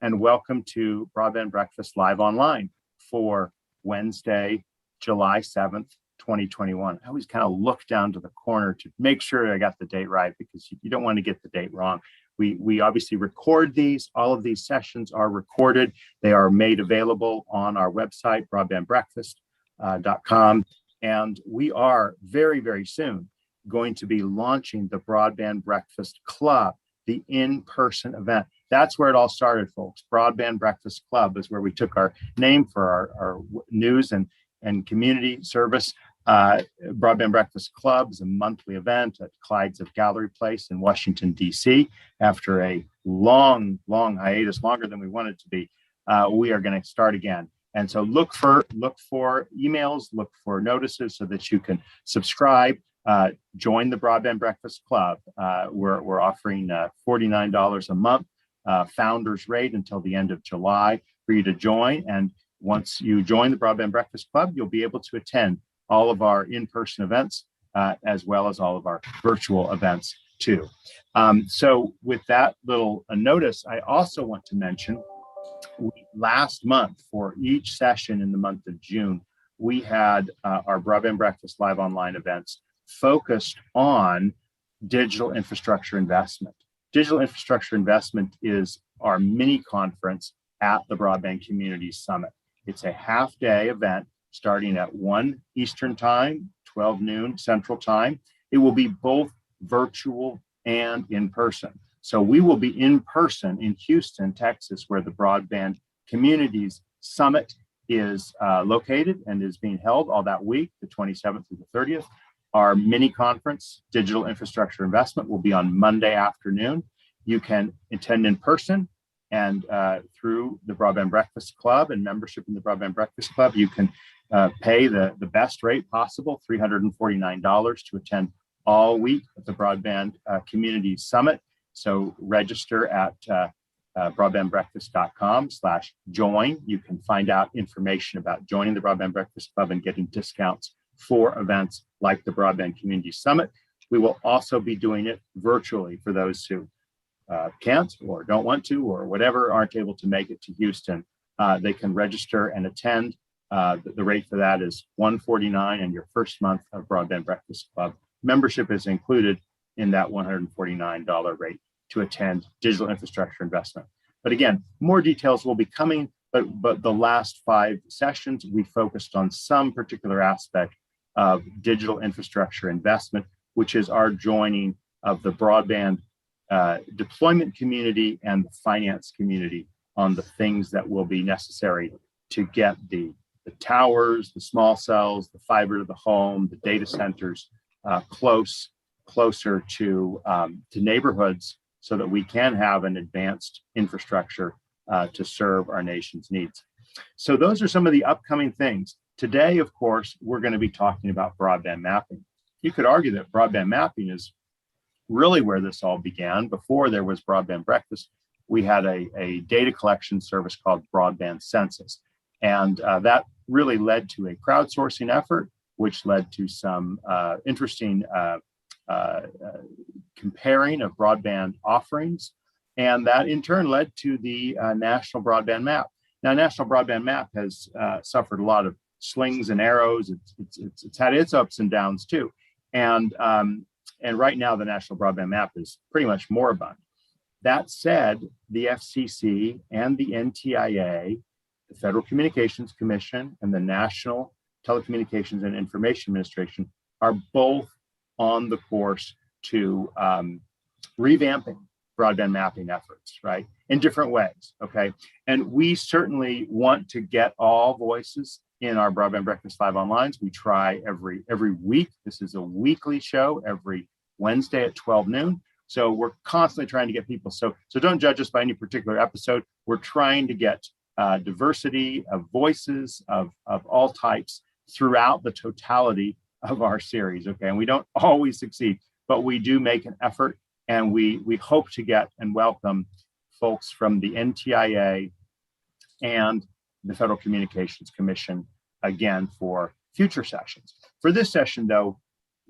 and welcome to Broadband Breakfast Live Online for Wednesday, July 7th, 2021. I always kind of look down to the corner to make sure I got the date right, because you don't want to get the date wrong. We obviously record these. All of these sessions are recorded. They are made available on our website, broadbandbreakfast.com. And we are very, very soon going to be launching the Broadband Breakfast Club, the in-person event. That's where it all started, folks. Broadband Breakfast Club is where we took our name for our news and community service. Broadband Breakfast Club is a monthly event at Clyde's of Gallery Place in Washington, D.C. After a long hiatus, longer than we wanted to be, we are going to start again. And so look for emails, look for notices so that you can subscribe. Join the Broadband Breakfast Club. We're offering $49 a month, founders rate until the end of July for you to join. And once you join the Broadband Breakfast Club, you'll be able to attend all of our in-person events, as well as all of our virtual events too. So with that little notice, I also want to mention last month, for each session in the month of June, we had our Broadband Breakfast Live Online events focused on digital infrastructure investment. Digital infrastructure investment is our mini conference at the Broadband Community Summit. It's a half-day event starting at 1 Eastern Time, 12 noon Central Time. It will be both virtual and in person. So we will be in person in Houston, Texas, where the Broadband Communities Summit is located and is being held all that week, the 27th through the 30th. Our mini conference, Digital Infrastructure Investment, will be on Monday afternoon. You can attend in person, and through the Broadband Breakfast Club and membership in the Broadband Breakfast Club, you can pay the best rate possible, $349 to attend all week at the Broadband Community Summit. So register at broadbandbreakfast.com/join. You can find out information about joining the Broadband Breakfast Club and getting discounts for events like the Broadband Community Summit. We will also be doing it virtually for those who can't or don't want to or whatever, aren't able to make it to Houston. They can register and attend. The rate for that is $149, and your first month of Broadband Breakfast Club membership is included in that $149 rate to attend digital infrastructure investment. But again, more details will be coming, but the last 5 sessions, we focused on some particular aspect of digital infrastructure investment, which is our joining of the broadband deployment community and the finance community on the things that will be necessary to get the towers, the small cells, the fiber to the home, the data centers closer to neighborhoods, so that we can have an advanced infrastructure to serve our nation's needs. So those are some of the upcoming things. Today, of course, we're going to be talking about broadband mapping. You could argue that broadband mapping is really where this all began. Before there was Broadband Breakfast, we had a data collection service called Broadband Census. And that really led to a crowdsourcing effort, which led to some interesting comparing of broadband offerings. And that in turn led to the National Broadband Map. Now, National Broadband Map has suffered a lot of slings and arrows. It's had its ups and downs too. And right now the National Broadband Map is pretty much moribund. That said, the FCC and the NTIA, the Federal Communications Commission, and the National Telecommunications and Information Administration are both on the course to revamping broadband mapping efforts, right, in different ways, okay? And we certainly want to get all voices in our Broadband Breakfast Live Onlines. We try every week. This is a weekly show, every Wednesday at 12 noon. So we're constantly trying to get people. So don't judge us by any particular episode. We're trying to get diversity of voices of all types throughout the totality of our series, okay? And we don't always succeed, but we do make an effort, and we hope to get and welcome folks from the NTIA and the Federal Communications Commission again for future sessions. For this session, though,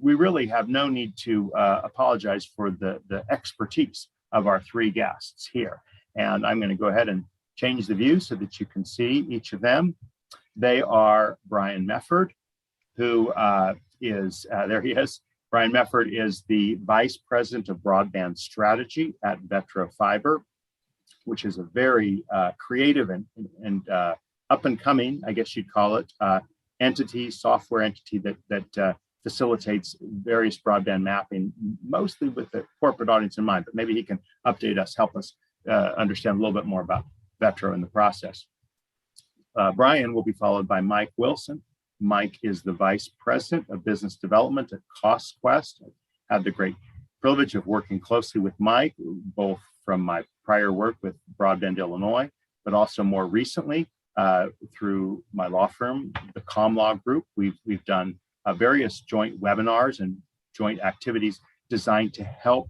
we really have no need to apologize for the expertise of our 3 guests here. And I'm going to go ahead and change the view so that you can see each of them. They are Brian Mefford, who there he is. Brian Mefford is the Vice President of Broadband Strategy at Vetro Fiber, which is a very creative and up and coming, I guess you'd call it, software entity that facilitates various broadband mapping, mostly with the corporate audience in mind, but maybe he can update us, help us understand a little bit more about Vetro in the process. Brian will be followed by Mike Wilson. Mike is the Vice President of Business Development at CostQuest. I had the great privilege of working closely with Mike, both from my prior work with Broadband Illinois, but also more recently through my law firm, the ComLaw Group. We've done various joint webinars and joint activities designed to help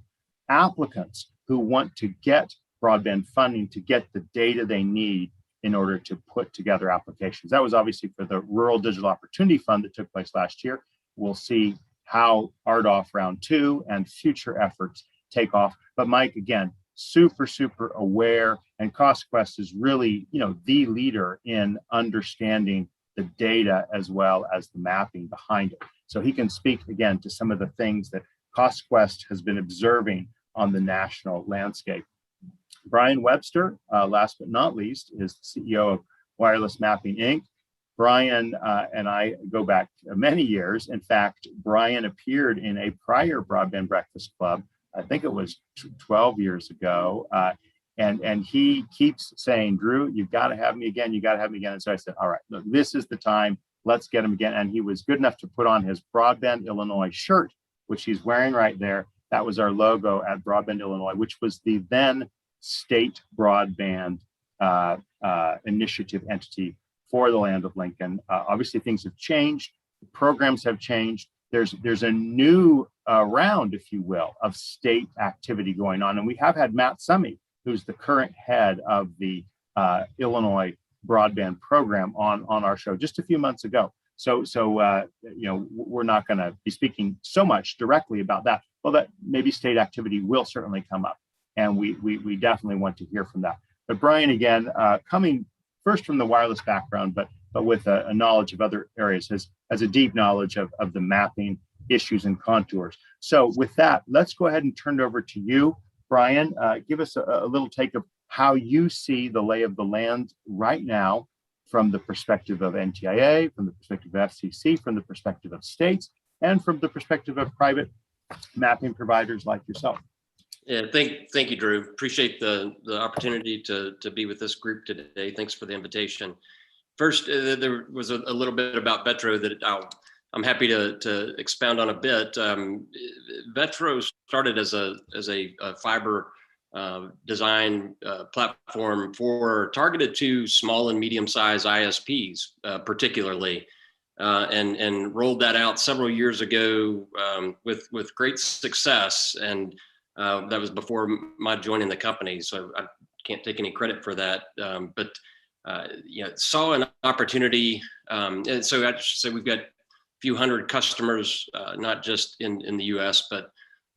applicants who want to get broadband funding to get the data they need in order to put together applications. That was obviously for the Rural Digital Opportunity Fund that took place last year. We'll see how RDOF Round 2 and future efforts take off. But Mike, again, super aware, and CostQuest is really, the leader in understanding the data as well as the mapping behind it. So he can speak again to some of the things that CostQuest has been observing on the national landscape. Brian Webster, last but not least, is the CEO of Wireless Mapping, Inc. Brian and I go back many years. In fact, Brian appeared in a prior Broadband Breakfast Club, I think it was 12 years ago. And he keeps saying, Drew, you've got to have me again. You got to have me again. And so I said, all right, look, this is the time. Let's get him again. And he was good enough to put on his Broadband Illinois shirt, which he's wearing right there. That was our logo at Broadband Illinois, which was the then state broadband initiative entity for the land of Lincoln. Obviously, things have changed. The programs have changed. There's a new round, if you will, of state activity going on. And we have had Matt Summey, who's the current head of the Illinois broadband program on our show just a few months ago. So we're not going to be speaking so much directly about that. Well, that maybe state activity will certainly come up. And we definitely want to hear from that. But Brian, again, coming first from the wireless background, but with a knowledge of other areas, has a deep knowledge of the mapping issues and contours. So with that, let's go ahead and turn it over to you, Brian. Give us a little take of how you see the lay of the land right now from the perspective of NTIA, from the perspective of FCC, from the perspective of states, and from the perspective of private mapping providers like yourself. Yeah, thank you, Drew. Appreciate the opportunity to be with this group today. Thanks for the invitation. First, there was a little bit about Vetro that I'm happy to expound on a bit. Vetro started as a fiber design platform targeted to small and medium-sized ISPs, particularly, and rolled that out several years ago with great success. And that was before my joining the company, so I can't take any credit for that. But saw an opportunity, and so I should say we've got a few hundred customers, not just in the U.S. but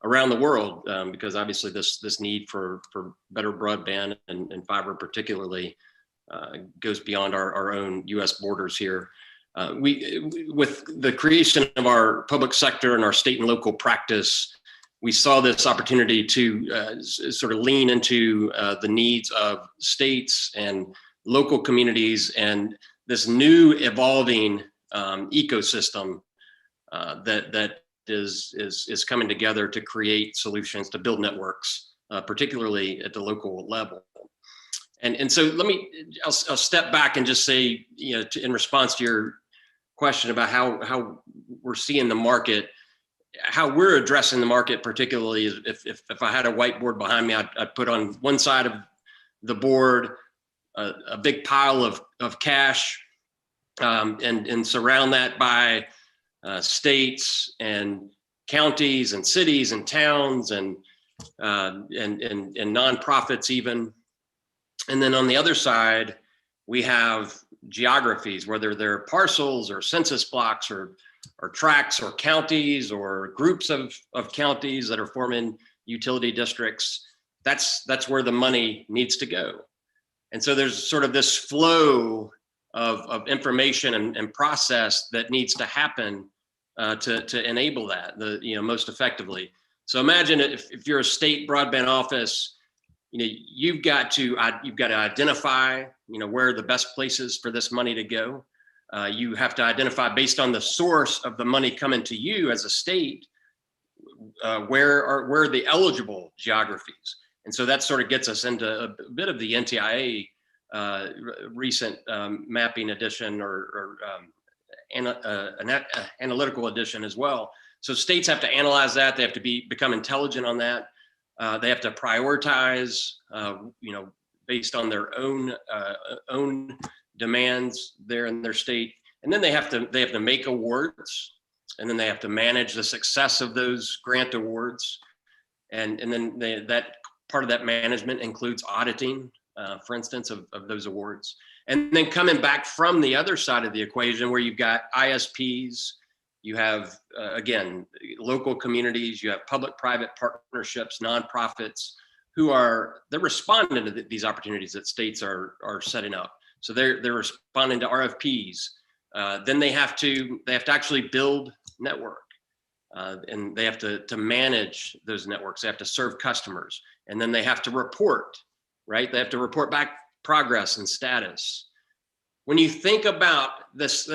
around the world, because obviously this need for better broadband and fiber particularly goes beyond our own U.S. borders here. With the creation of our public sector and our state and local practice, we saw this opportunity to sort of lean into the needs of states and local communities and this new evolving ecosystem that is coming together to create solutions to build networks, particularly at the local level. And so I'll step back and just say, in response to your question about how we're seeing the market, how we're addressing the market, particularly if I had a whiteboard behind me, I'd put on one side of the board a big pile of cash, and surround that by states and counties and cities and towns and nonprofits even. And then on the other side, we have geographies, whether they're parcels or census blocks or tracts or counties or groups of counties that are forming utility districts. That's where the money needs to go. And so there's sort of this flow of information and process that needs to happen to enable that most effectively. So imagine if you're a state broadband office, you've got to identify where are the best places for this money to go. You have to identify, based on the source of the money coming to you as a state, where are the eligible geographies. And so that sort of gets us into a bit of the NTIA recent mapping edition or an analytical edition as well. So states have to analyze that. They have to become intelligent on that. They have to prioritize, based on their own demands there in their state. And then they have to make awards, and then they have to manage the success of those grant awards. And then that part of that management includes auditing, for instance, of those awards. And then coming back from the other side of the equation, where you've got ISPs, you have, again, local communities, you have public-private partnerships, nonprofits, they're responding to these opportunities that states are setting up. So they're responding to RFPs. Then they have to actually build network, and they have to manage those networks. They have to serve customers, and then they have to report, right? They have to report back progress and status. When you think about this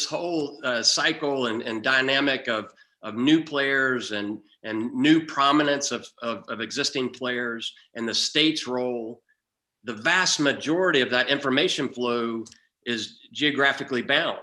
whole cycle and dynamic of new players and new prominence of existing players and the state's role, the vast majority of that information flow is geographically bound.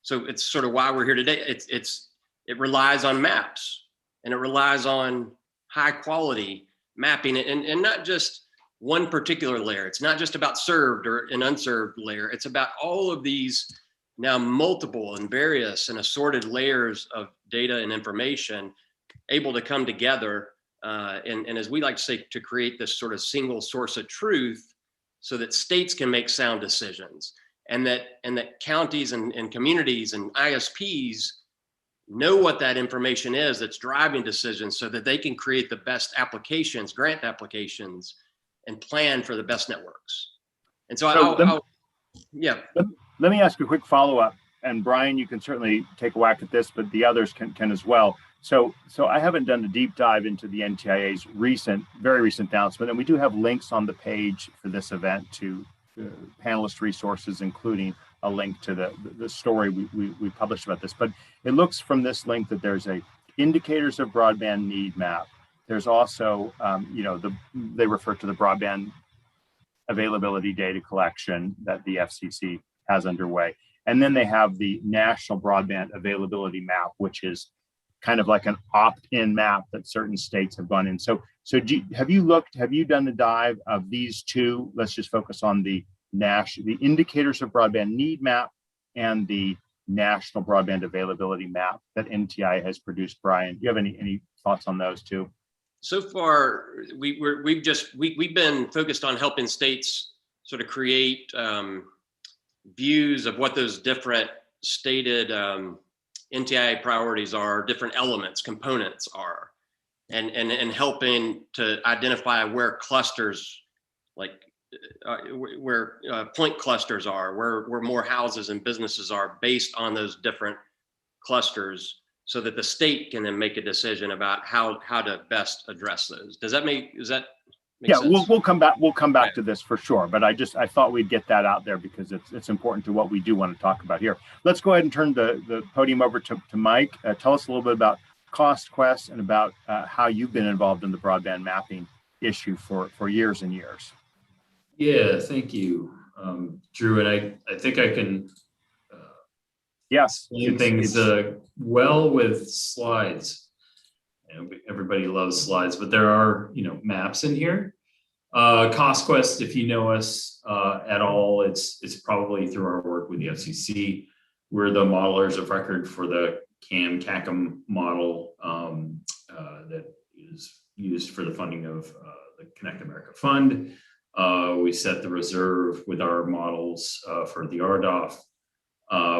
So it's sort of why we're here today. It relies on maps, and it relies on high quality mapping, and not just one particular layer. It's not just about served or an unserved layer. It's about all of these now multiple and various and assorted layers of data and information able to come together, and as we like to say, to create this sort of single source of truth, so that states can make sound decisions, and that counties and communities and ISPs know what that information is that's driving decisions, so that they can create the best applications, grant applications, and plan for the best networks. And so, let me ask a quick follow-up, and Brian, you can certainly take a whack at this, but the others can as well. So I haven't done a deep dive into the NTIA's very recent announcement, and we do have links on the page for this event to panelist resources, including a link to the story we published about this. But it looks from this link that there's a indicators of broadband need map. There's also, they refer to the broadband availability data collection that the FCC has underway. And then they have the National Broadband Availability Map, which is kind of like an opt-in map that certain states have gone in. So have you done a dive of these two? Let's just focus on the indicators of broadband need map and the National Broadband Availability Map that NTIA has produced. Brian, do you have any thoughts on those two? So far, we've been focused on helping states sort of create views of what those different stated NTIA priorities are, different elements, components are, and helping to identify where clusters, where point clusters are, where more houses and businesses are based on those different clusters, so that the state can then make a decision about how to best address those. Does that make sense? We'll come back to this for sure, but I thought we'd get that out there because it's important to what we do want to talk about here. Let's go ahead and turn the podium over to Mike. Tell us a little bit about CostQuest and about how you've been involved in the broadband mapping issue for years and years. Yeah, thank you, Drew. And I think I can explain things well with slides. Everybody loves slides, but there are maps in here. CostQuest, if you know us at all, it's probably through our work with the FCC. We're the modelers of record for the CAM model that is used for the funding of the Connect America Fund. We set the reserve with our models for the RDOF.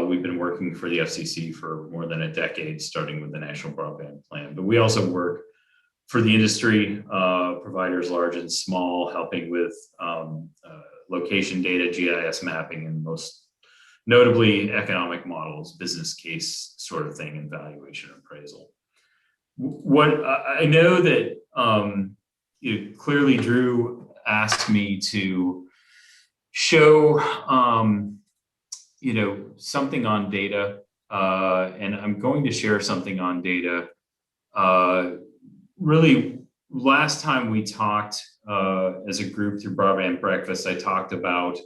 We've been working for the FCC for more than a decade, starting with the National Broadband Plan. But we also work for the industry, providers large and small, helping with location data, GIS mapping, and most notably economic models, business case sort of thing, and valuation appraisal. What I know that clearly Drew asked me to show something on data, and I'm going to share something on data. Really, last time we talked as a group through Broadband Breakfast, I talked about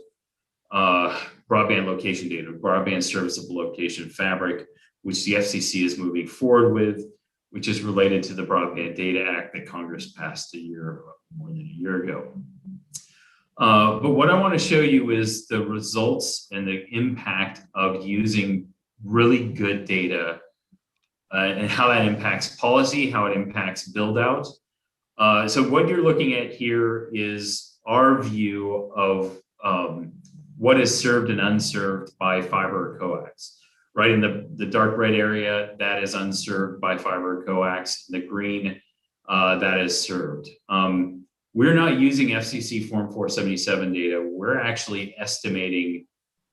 broadband location data, broadband serviceable location fabric, which the FCC is moving forward with, which is related to the Broadband Data Act that Congress passed more than a year ago. But what I want to show you is the results and the impact of using really good data and how that impacts policy, how it impacts build out. So what you're looking at here is our view of what is served and unserved by fiber or coax. Right in the dark red area, that is unserved by fiber or coax. In the green, that is served. We're not using FCC Form 477 data. We're actually estimating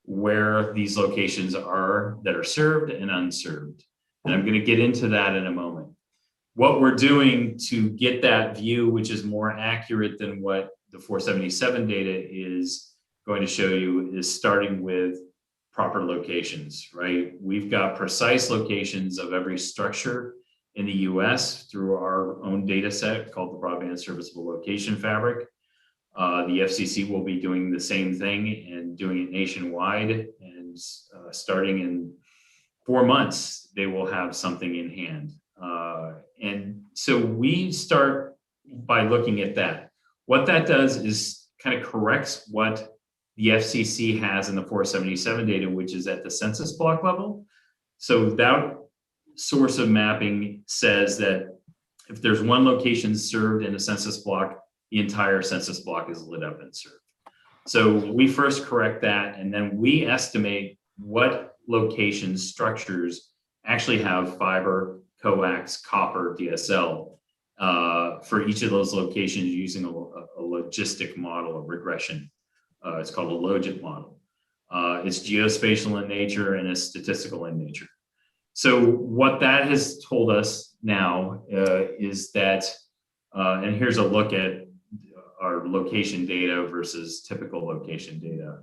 where these locations are that are served and unserved. And I'm going to get into that in a moment. What we're doing to get that view, which is more accurate than what the 477 data is going to show you, is starting with proper locations, right? We've got precise locations of every structure in the US through our own data set called the Broadband Serviceable Location Fabric. The FCC will be doing the same thing and doing it nationwide. And starting in 4 months, they will have something in hand. And so we start by looking at that. What that does is kind of corrects what the FCC has in the 477 data, which is at the census block level. So that source of mapping says that if there's one location served in a census block, the entire census block is lit up and served. So we first correct that, and then we estimate what locations, structures actually have fiber, coax, copper, DSL for each of those locations using a logistic model of regression. It's called a logit model. It's geospatial in nature and it's statistical in nature. So what that has told us now is that, and here's a look at our location data versus typical location data.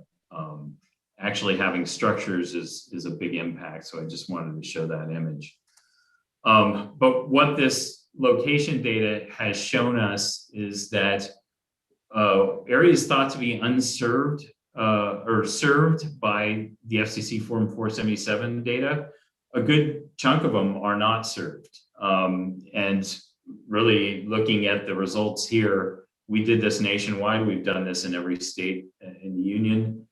Actually having structures is a big impact. So I just wanted to show that image. But what this location data has shown us is that areas thought to be unserved or served by the FCC Form 477 data, a good chunk of them are not served. And really looking at the results here, we did this nationwide. We've done this in every state in the union.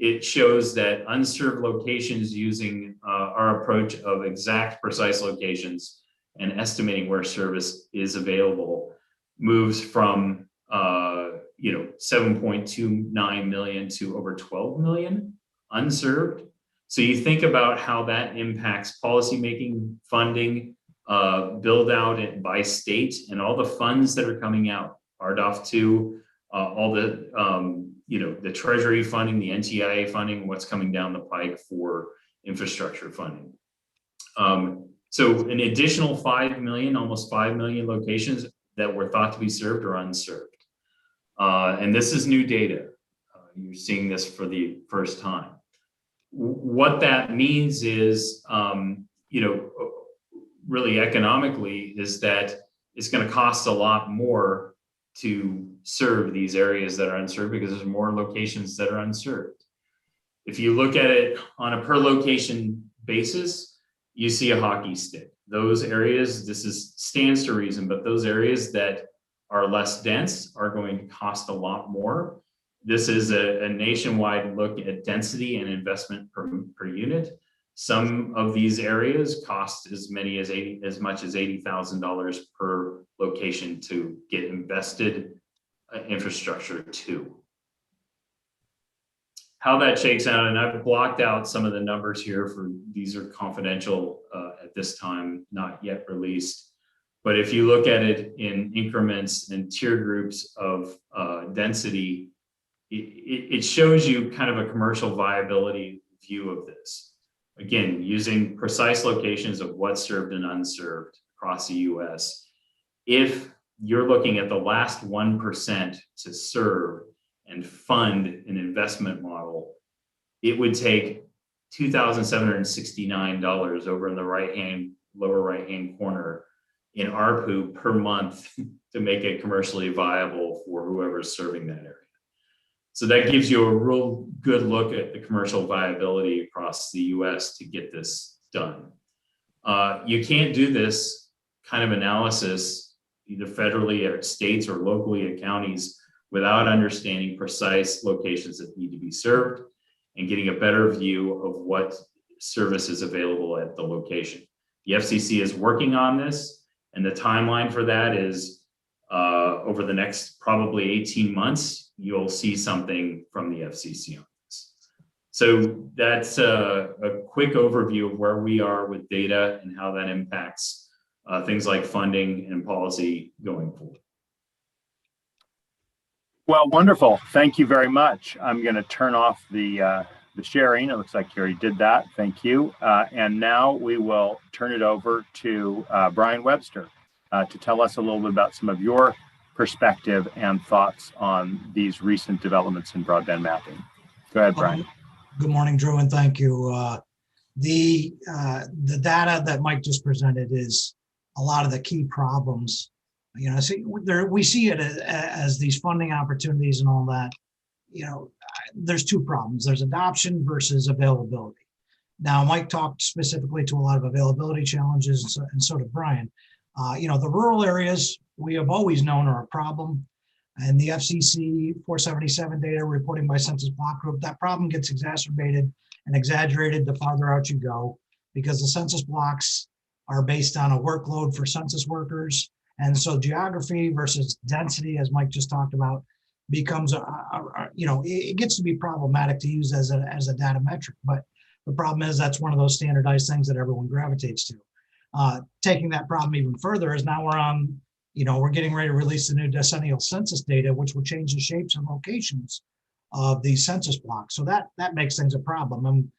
It shows that unserved locations using our approach of exact precise locations and estimating where service is available moves from 7.29 million to over 12 million unserved. So you think about how that impacts policymaking, funding, build out it by state, and all the funds that are coming out, RDOF 2, all the the Treasury funding, the NTIA funding, what's coming down the pike for infrastructure funding. So an additional 5 million, almost 5 million locations that were thought to be served or unserved. And this is new data. You're seeing this for the first time. What that means is, really economically, is that it's going to cost a lot more to serve these areas that are unserved because there's more locations that are unserved. If you look at it on a per location basis, you see a hockey stick. Those areas, stands to reason, but those areas that are less dense are going to cost a lot more. This is a nationwide look at density and investment per unit. Some of these areas cost as much as $80,000 per location to get invested infrastructure to. How that shakes out, and I've blocked out some of the numbers here these are confidential at this time, not yet released. But if you look at it in increments and tier groups of density, it shows you kind of a commercial viability view of this. Again, using precise locations of what's served and unserved across the US. If you're looking at the last 1% to serve and fund an investment model, it would take $2,769 over in the lower right-hand corner in ARPU per month to make it commercially viable for whoever's serving that area. So that gives you a real good look at the commercial viability across the US to get this done. You can't do this kind of analysis either federally or at states or locally at counties without understanding precise locations that need to be served and getting a better view of what service is available at the location. The FCC is working on this, and the timeline for that is over the next probably 18 months, you'll see something from the FCC on this. So that's a quick overview of where we are with data and how that impacts things like funding and policy going forward. Well, wonderful. Thank you very much. I'm going to turn off the sharing. It looks like you already did that. Thank you. And now we will turn it over to Brian Webster to tell us a little bit about some of your perspective and thoughts on these recent developments in broadband mapping. Go ahead, Brian. Good morning, Drew, and thank you. The data that Mike just presented is a lot of the key problems. You know, we see it as these funding opportunities and all that. You know, there's two problems. There's adoption versus availability. Now, Mike talked specifically to a lot of availability challenges, and so did Brian. You know, the rural areas we have always known are a problem. And the FCC 477 data reporting by Census Block Group, that problem gets exacerbated and exaggerated the farther out you go, because the census blocks are based on a workload for census workers. And so geography versus density, as Mike just talked about, becomes you know, it gets to be problematic to use as a data metric. But the problem is that's one of those standardized things that everyone gravitates to. Taking that problem even further is now we're on, you know, we're getting ready to release the new decennial census data, which will change the shapes and locations of these census blocks. So that makes things a problem. And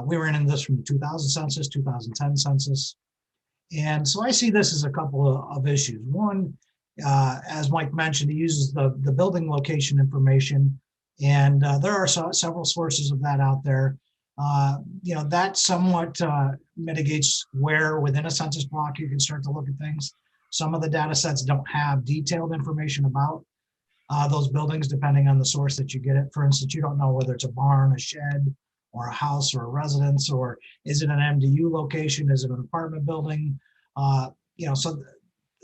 we were in this from the 2000 census, 2010 census. And so I see this as a couple of issues. One, as Mike mentioned, he uses the building location information, and there are several sources of that out there. You know, that somewhat mitigates where within a census block you can start to look at things. Some of the data sets don't have detailed information about those buildings, depending on the source that you get it. For instance, you don't know whether it's a barn, a shed, or a house, or a residence, or is it an MDU location? Is it an apartment building? You know, so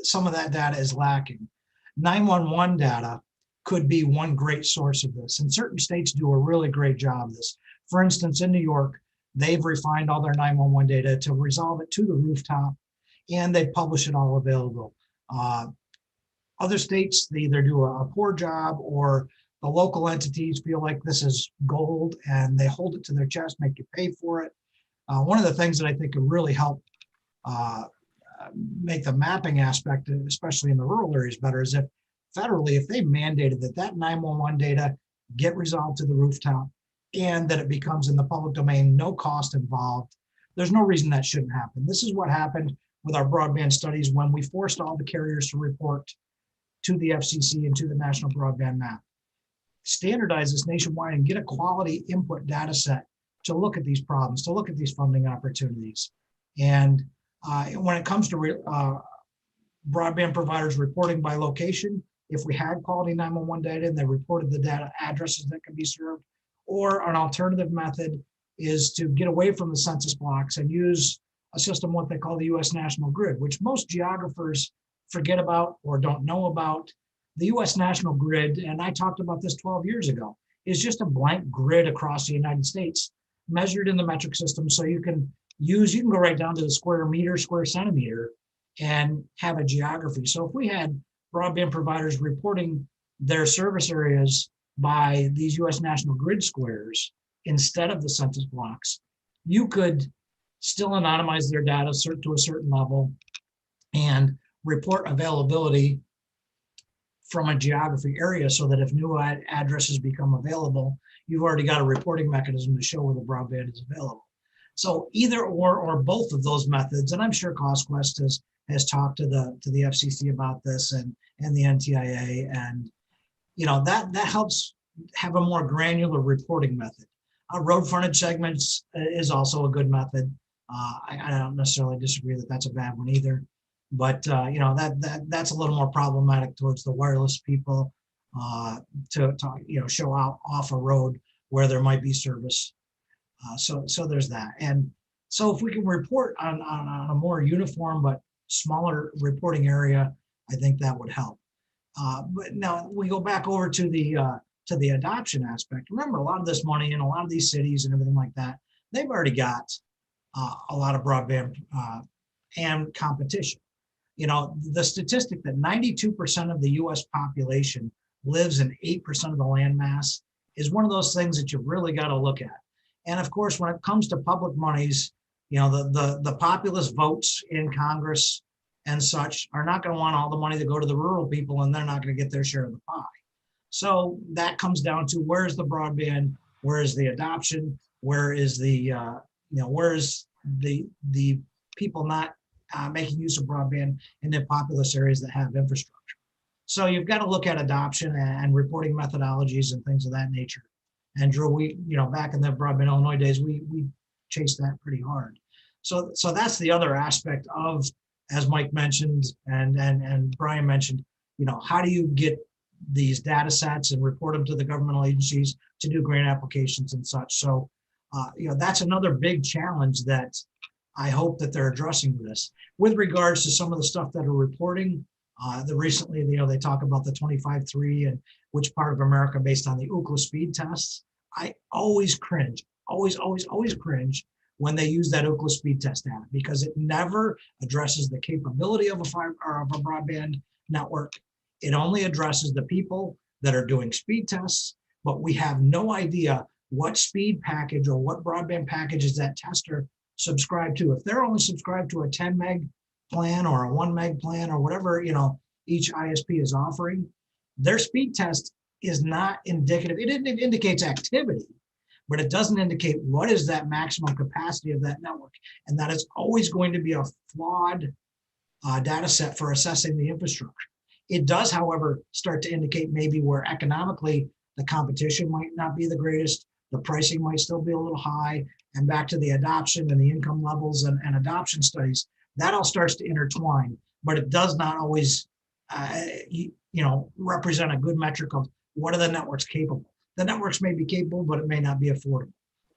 some of that data is lacking. 911 data could be one great source of this, and certain states do a really great job of this. For instance, in New York, they've refined all their 911 data to resolve it to the rooftop, and they publish it all available. Other states, they either do a poor job, or the local entities feel like this is gold and they hold it to their chest, make you pay for it. One of the things that I think could really help make the mapping aspect, especially in the rural areas, better is if federally, if they mandated that 911 data get resolved to the rooftop and that it becomes in the public domain, no cost involved. There's no reason that shouldn't happen. This is what happened with our broadband studies when we forced all the carriers to report to the FCC and to the National Broadband Map. Standardize this nationwide and get a quality input data set to look at these problems, to look at these funding opportunities. And when it comes to broadband providers reporting by location, if we had quality 911 data and they reported the data addresses that can be served, or an alternative method is to get away from the census blocks and use a system, what they call the US National Grid, which most geographers forget about or don't know about. The US National Grid, and I talked about this 12 years ago, is just a blank grid across the United States, measured in the metric system. So you can go right down to the square meter, square centimeter, and have a geography. So if we had broadband providers reporting their service areas by these US National Grid squares instead of the census blocks, you could still anonymize their data to a certain level and report availability from a geography area so that if new addresses become available, you've already got a reporting mechanism to show where the broadband is available. So either or both of those methods, and I'm sure CostQuest has talked to the FCC about this and the NTIA, and that helps have a more granular reporting method. Road frontage segments is also a good method. I don't necessarily disagree that that's a bad one either, but that's a little more problematic towards the wireless people to show out off a road where there might be service. So there's that. And so if we can report on a more uniform but smaller reporting area, I think that would help. But now we go back over to the adoption aspect. Remember, a lot of this money in a lot of these cities and everything like that, they've already got a lot of broadband and competition. The statistic that 92% of the US population lives in 8% of the land mass is one of those things that you've really got to look at. And of course, when it comes to public monies, the populist votes in Congress and such are not going to want all the money to go to the rural people, and they're not going to get their share of the pie. So that comes down to where's the broadband, where is the adoption, where is where's the people not making use of broadband in the populous areas that have infrastructure. So you've got to look at adoption and reporting methodologies and things of that nature. And Drew, we, back in the Broadband Illinois days, we chased that pretty hard. So that's the other aspect of, as Mike mentioned and Brian mentioned, how do you get these data sets and report them to the governmental agencies to do grant applications and such. So, that's another big challenge that I hope that they're addressing this. With regards to some of the stuff that are reporting, recently, they talk about the 25.3 and which part of America based on the Ookla speed tests. I always cringe, always cringe when they use that Ookla speed test data, because it never addresses the capability of a fiber or of a broadband network. It only addresses the people that are doing speed tests, but we have no idea what speed package or what broadband package is that tester subscribed to. If they're only subscribed to a 10 meg plan or a 1 meg plan or whatever, each ISP is offering, their speed test is not indicative. It indicates activity, but it doesn't indicate what is that maximum capacity of that network. And that is always going to be a flawed data set for assessing the infrastructure. It does, however, start to indicate maybe where economically the competition might not be the greatest, the pricing might still be a little high, and back to the adoption and the income levels and adoption studies, that all starts to intertwine, but it does not always, represent a good metric of what are the networks capable. The networks may be capable, but it may not be affordable.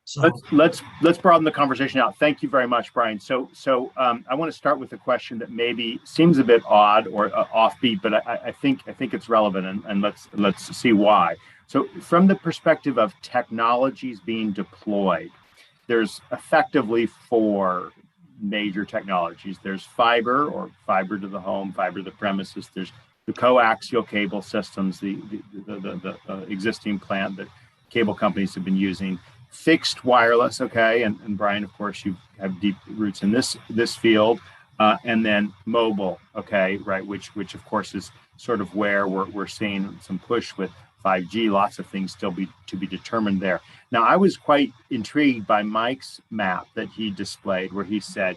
So let's broaden the conversation out. Thank you very much, Brian. So I want to start with a question that maybe seems a bit odd or offbeat, but I think it's relevant, and let's see why. So from the perspective of technologies being deployed, there's effectively 4 major technologies. There's fiber or fiber to the home, fiber to the premises. There's the coaxial cable systems, the existing plant that cable companies have been using. Fixed wireless, okay, and Brian, of course, you have deep roots in this field, and then mobile, okay, right, which of course is sort of where we're seeing some push with 5G, lots of things still to be determined there. Now, I was quite intrigued by Mike's map that he displayed, where he said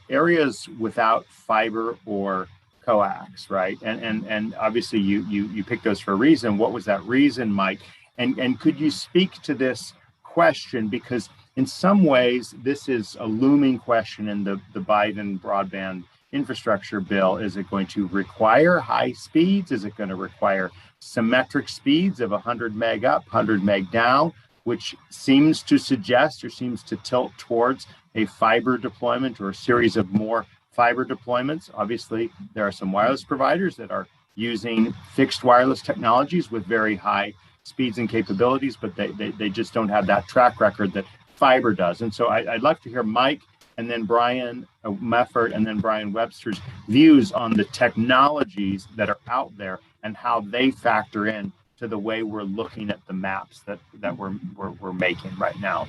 areas without fiber or coax, right? And obviously you picked those for a reason. What was that reason, Mike? And could you speak to this question? Because in some ways, this is a looming question in the Biden broadband infrastructure bill. Is it going to require high speeds? Is it going to require symmetric speeds of 100 meg up, 100 meg down, which seems to suggest or seems to tilt towards a fiber deployment or a series of more fiber deployments? Obviously, there are some wireless providers that are using fixed wireless technologies with very high speeds and capabilities, but they just don't have that track record that fiber does. And so I'd love to hear Mike and then Brian Meffert and then Brian Webster's views on the technologies that are out there and how they factor in to the way we're looking at the maps that we're making right now.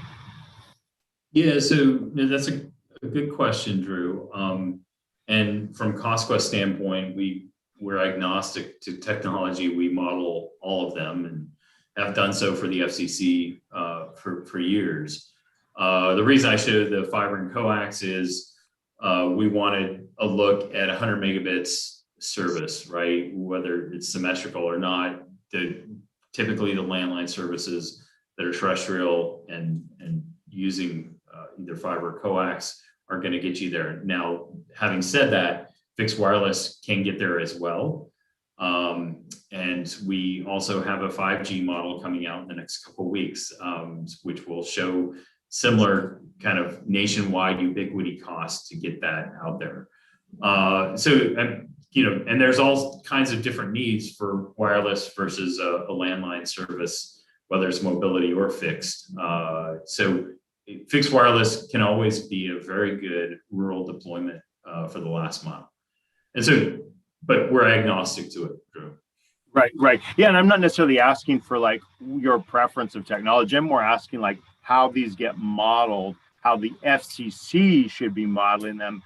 Yeah, so that's a good question, Drew. And from CostQuest standpoint, we're agnostic to technology. We model all of them and have done so for the FCC for years. The reason I showed the fiber and coax is we wanted a look at 100 megabits service, right? Whether it's symmetrical or not. Typically the landline services that are terrestrial and using either fiber or coax are going to get you there. Now, having said that, fixed wireless can get there as well. And we also have a 5G model coming out in the next couple of weeks, which will show similar kind of nationwide ubiquity costs to get that out there. And there's all kinds of different needs for wireless versus a landline service, whether it's mobility or fixed. So fixed wireless can always be a very good rural deployment for the last mile. And so, but we're agnostic to it, Drew. Right. Yeah, and I'm not necessarily asking for like your preference of technology. I'm more asking like how these get modeled, how the FCC should be modeling them.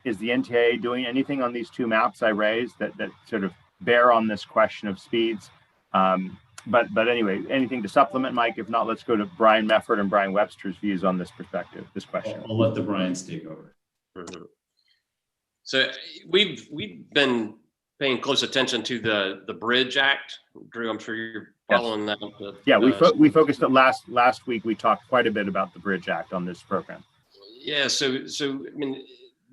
Is the NTIA doing anything on these two maps I raised that sort of bear on this question of speeds? But anyway, anything to supplement, Mike? If not, let's go to Brian Mefford and Brian Webster's views on this question. I'll let the Brians take over. Mm-hmm. So we've been paying close attention to the Bridge Act. Drew, I'm sure you're following that. Yeah, we focused on last week. We talked quite a bit about the Bridge Act on this program. Yeah, so I mean,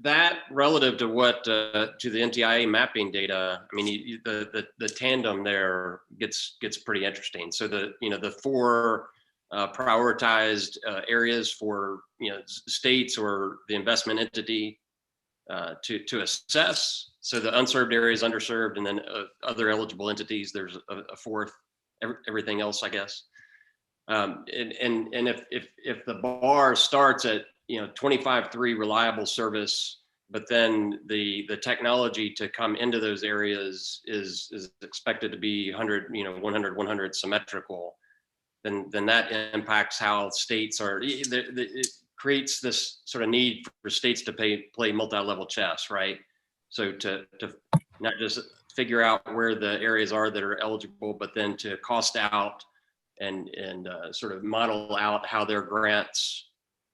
that relative to what to the NTIA mapping data, I mean, the tandem there gets pretty interesting. So the four prioritized areas for states or the investment entity to assess. So the unserved areas, underserved, and then other eligible entities. There's a fourth, everything else, I guess. And if the bar starts at 25.3 reliable service, but then the technology to come into those areas is expected to be 100 symmetrical, then that impacts how states are. It creates this sort of need for states to play multi-level chess, right? So to not just figure out where the areas are that are eligible, but then to cost out and sort of model out how their grants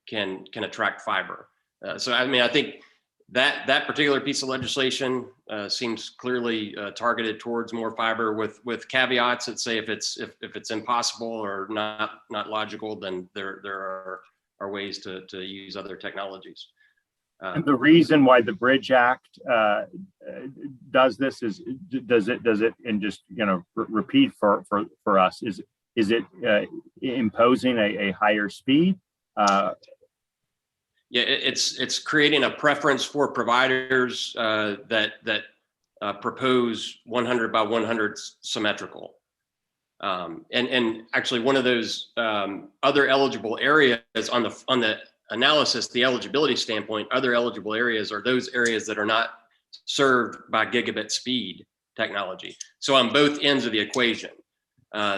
can attract fiber. So I mean, I think that particular piece of legislation seems clearly targeted towards more fiber, with caveats that say if it's impossible or not logical, then there are ways to use other technologies. And the reason why the Bridge Act does this does it and just repeat for us is it imposing a higher speed? Yeah, it's creating a preference for providers that propose 100 by 100 symmetrical. And actually, one of those other eligible areas on the analysis, the eligibility standpoint, other eligible areas are those areas that are not served by gigabit speed technology. So on both ends of the equation,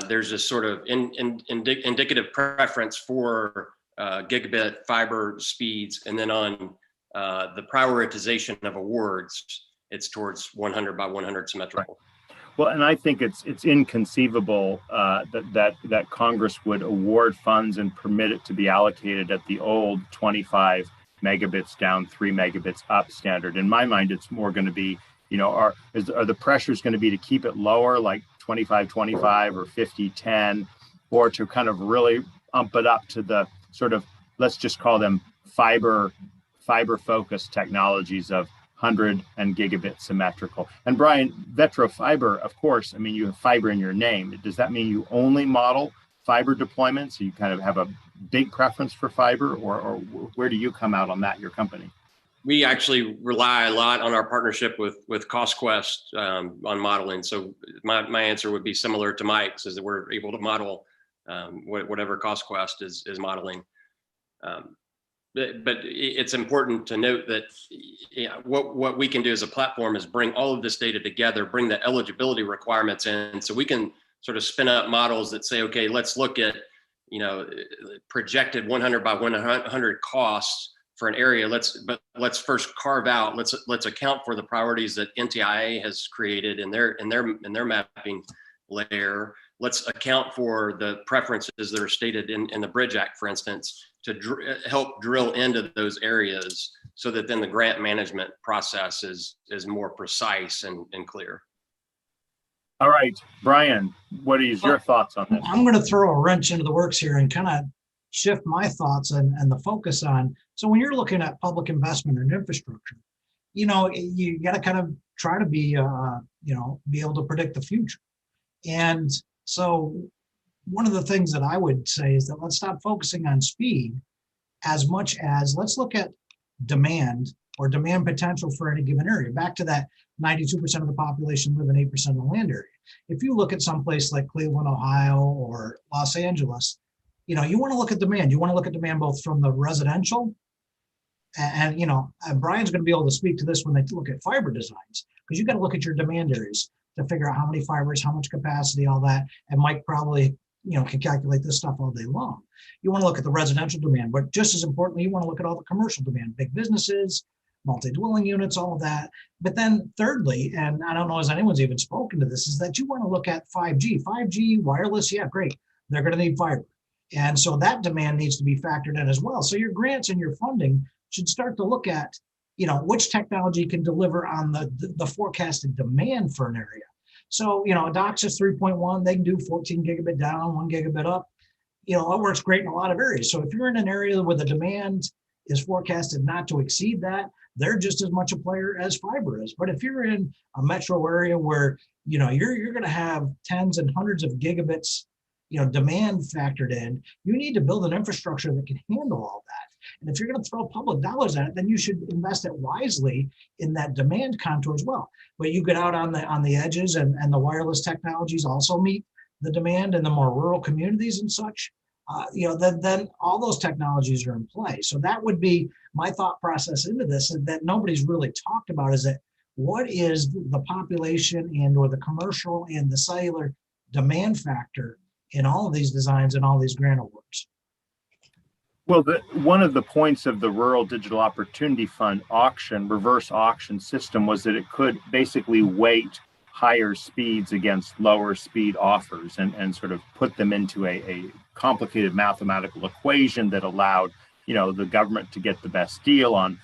there's this sort of indicative preference for gigabit fiber speeds, and then on the prioritization of awards, it's towards 100 by 100 symmetrical. Well, and I think it's inconceivable that Congress would award funds and permit it to be allocated at the old 25 megabits down, 3 megabits up standard. In my mind, it's more going to be, are the pressures going to be to keep it lower, like 25-25 or 50-10, or to kind of really ump it up to the sort of, let's just call them fiber focused technologies of 100 and gigabit symmetrical. And Brian, Vetro Fiber, of course, I mean, you have fiber in your name. Does that mean you only model fiber deployments? So you kind of have a big preference for fiber, or where do you come out on that, your company? We actually rely a lot on our partnership with CostQuest on modeling. So my answer would be similar to Mike's, is that we're able to model whatever CostQuest is modeling. But it's important to note that what we can do as a platform is bring all of this data together, bring the eligibility requirements in, so we can sort of spin up models that say, okay, let's look at projected 100 by 100 costs an area, let's first carve out, let's account for the priorities that NTIA has created in their mapping layer. Let's account for the preferences that are stated in the Bridge Act, for instance, to help drill into those areas so that then the grant management process is more precise and clear. All right, Brian, what is your thoughts on this? I'm going to throw a wrench into the works here and kind of shift my thoughts and the focus on. So when you're looking at public investment in infrastructure, you got to kind of try to be, be able to predict the future. And so one of the things that I would say is that let's stop focusing on speed as much as let's look at demand or demand potential for any given area. Back to that 92% of the population live in 8% of the land area. If you look at some place like Cleveland, Ohio, or Los Angeles, you want to look at demand. You want to look at demand both from the residential and Brian's going to be able to speak to this when they look at fiber designs, because you got to look at your demand areas to figure out how many fibers, how much capacity, all that. And Mike probably, can calculate this stuff all day long. You want to look at the residential demand, but just as importantly, you want to look at all the commercial demand, big businesses, multi-dwelling units, all of that. But then thirdly, and I don't know if anyone's even spoken to this, is that you want to look at 5G. 5G, wireless, yeah, great. They're going to need fiber. And so that demand needs to be factored in as well. So your grants and your funding should start to look at, which technology can deliver on the forecasted demand for an area. So, DOCSIS 3.1, they can do 14 gigabit down, 1 gigabit up. It works great in a lot of areas. So if you're in an area where the demand is forecasted not to exceed that, they're just as much a player as fiber is. But if you're in a metro area where, you're going to have tens and hundreds of gigabits, demand factored in, you need to build an infrastructure that can handle all that. And if you're going to throw public dollars at it, then you should invest it wisely in that demand contour as well. But you get out on the edges and the wireless technologies also meet the demand in the more rural communities and such, then all those technologies are in play. So that would be my thought process into this, and that nobody's really talked about, is that what is the population and or the commercial and the cellular demand factor in all of these designs and all these grant awards? Well, one of the points of the Rural Digital Opportunity Fund reverse auction system was that it could basically weight higher speeds against lower speed offers and sort of put them into a complicated mathematical equation that allowed, the government to get the best deal on,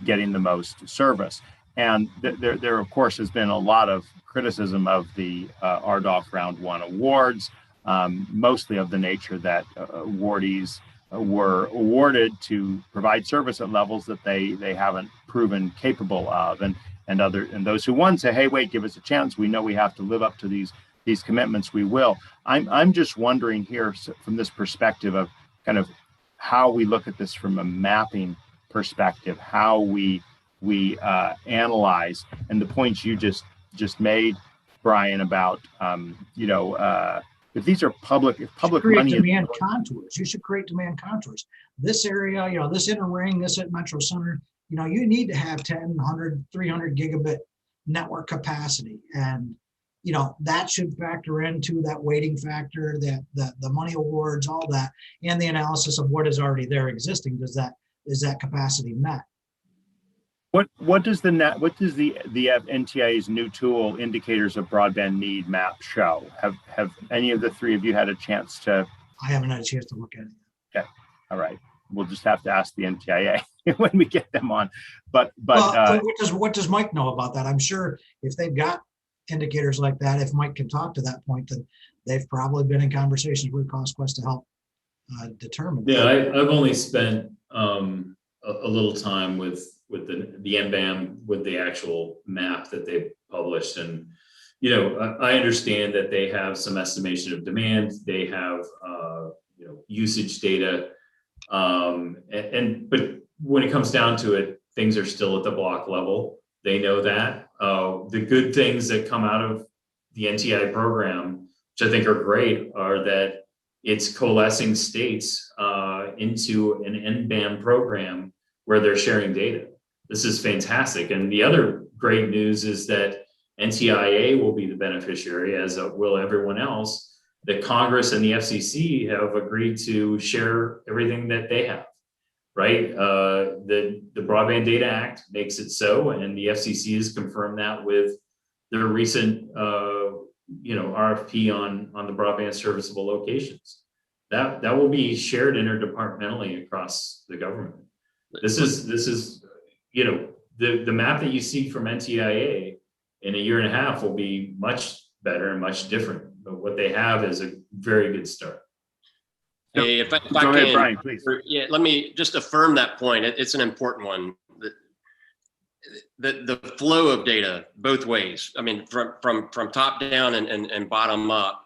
getting the most service. And there, of course, has been a lot of criticism of the RDOF Round 1 awards, mostly of the nature that awardees were awarded to provide service at levels that they haven't proven capable of, and those who won say, hey, wait, give us a chance. We know we have to live up to these commitments. We will. I'm just wondering here from this perspective of kind of how we look at this from a mapping perspective, how we analyze, and the points you just made, Brian, about if these are public money, demand contours. You should create demand contours. This area, this inner ring, this at Metro Center, you need to have 10, 100, 300 gigabit network capacity. And, that should factor into that weighting factor, that the money awards, all that, and the analysis of what is already there existing. Is that capacity met? What does the NTIA's new tool, Indicators of Broadband Need Map, show? Have any of the three of you had a chance to? I haven't had a chance to look at it. Okay, all right. We'll just have to ask the NTIA when we get them on. But what does Mike know about that? I'm sure if they've got indicators like that, if Mike can talk to that point, then they've probably been in conversations with CostQuest to help determine. Yeah, I've only spent a little time with the NBAM, with the actual map that they published. And, I understand that they have some estimation of demand. They have, usage data. But when it comes down to it, things are still at the block level. They know that. The good things that come out of the NTI program, which I think are great, are that it's coalescing states into an NBAM program where they're sharing data. This is fantastic. And the other great news is that NTIA will be the beneficiary, as will everyone else, that Congress and the FCC have agreed to share everything that they have. right? The Broadband Data Act makes it so, and the FCC has confirmed that with their recent, RFP on the broadband serviceable locations. That will be shared interdepartmentally across the government. This is the map that you see from NTIA in a year and a half will be much better and much different. But what they have is a very good start. Hey, if I Go ahead, can, Brian, please. yeah, let me just affirm that point. It's an important one. The flow of data both ways, I mean, from top down and bottom up,